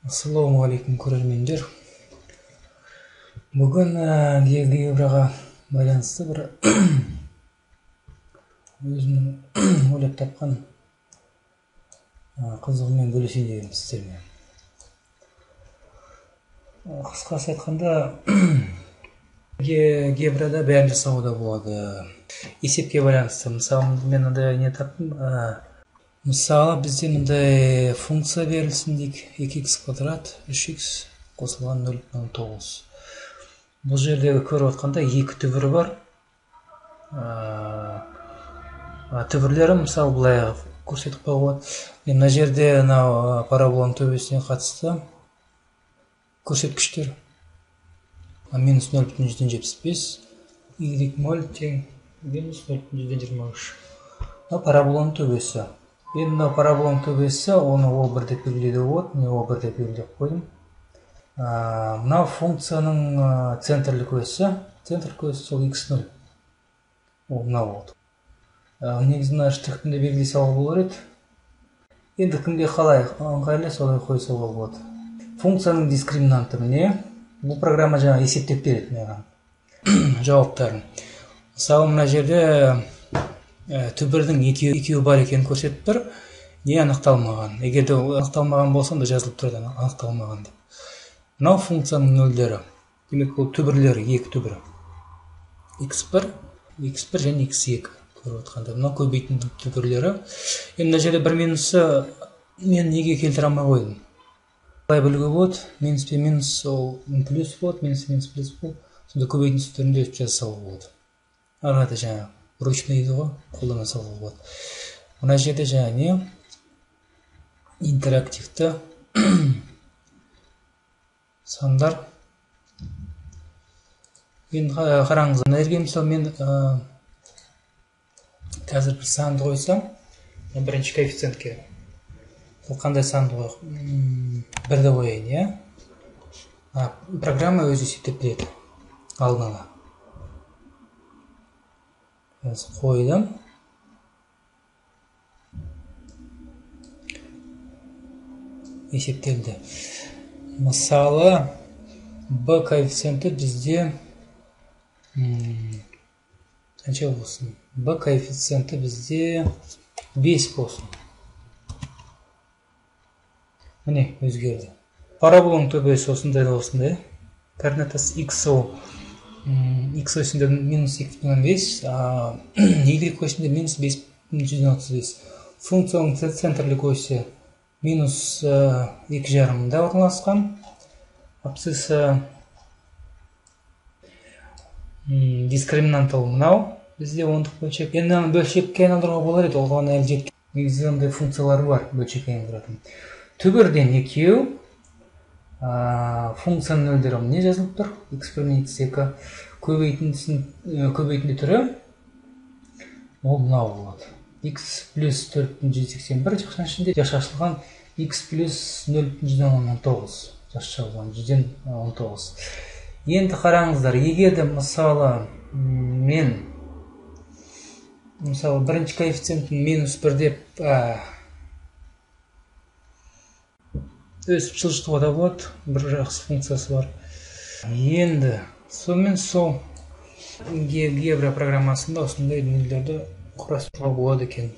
Ассалаумағалейкум көрермендер. Бүгін географияға байланысты бір өзімнің ойлап тапқан қызығыммен бөлісейін дегенмін сіздермен. Қысқасы айтқанда, географияда бәрін жасауға болады. Есепке байланысты. Мысалы, мен мындай не таптым. Мысалы, бізде мындай функция берілсін дейік. 2х квадрат 3х қосылған 0,9. Бұл жердегі көріп отқанда екі түбірі бар. Түбірлері мысалы былай көрсетіп қоюға болады. Мына жерде параболаның төбесіне қатысты көрсеткіштер. Минус 0,175, y0 тең минус 0,123. Параболаның төбесі. Енді параболаның төбесі, оны O1 деп белгілеуге болады. Мен O1 деп белгілеп қойдым. Мына функцияның центрлік осі сол x0. Ол мына болды. Негізі штықпен де белгілей салуға болар еді. Енді кімге қалай ыңғайлы солай қой салуға болады. Функцияның дискриминанты міне. Бұл программа жаңа есептеп береді маған жауаптарын. Мысалы, мына жерде түбірдің екеуі бар екенін көрсетіп тұр. Не анықталмаған. Егер де анықталмаған болса, онда жазылып тұрады анықталмаған деп. Мынау функцияның нөлдері. Демек, ол түбірлері, екі түбірі. x1 және x2 көріп отқанда. Мынау көбейтін түбірлері. Енді мына жерде бір минусы мен неге келтіре алмай қойдым. Қалай білуге болады? Минус пен минус ол плюс болады, минус пен минус плюс болады. Сонда көбейтін түрінде жаза болады. Арада жаңа ручной еді ғой, қолдана салуға болады. Мына жерде жаңа не? Интерактивті сандар. Енді қараңыз, мына жерге мысалы мен қазір бір санды қойсам, бірінші коэффициентке. Ол қандай санды қойық? Бірді қойайын, иә? Программа өзі есептеп береді. Алдын ала. Қойдым. Есептелді. Мысалы, B коэффициенті бізде қанша болсын? B коэффициенті бізде 5 болсын. Міне, өзгерді. Параболаның төбесі осындай. Координатасы x осінде минус 2,5, y осінде минус 5,135. Функцияның центрлік осі минус 2,5-да орналасқан. Абсцисса дискриминанты мынау. Бізде ондық бөлшек. Енді бөлшекке айналдыруға болар еді, оған әлі жеткен. Негізі ондай функциялары бар бөлшекке айналдыратын. Түбірден екеу, функцияның нөлдері не жазылып тұр? x1 мен x2 көбейтінді түрі ол мынау болады. x плюс 4,181 жақшан ішінде жашашылған x плюс 0,119 жашашылған 119. Енді қараңыздар, егерде мысалы мен бірінші коэффициентін минус 1 деп өсіп жылжытуға да болады, бір жақсы функциясы бар. Енді сонымен сол география программасында осындай нөлдерді құрастыруға болады екен.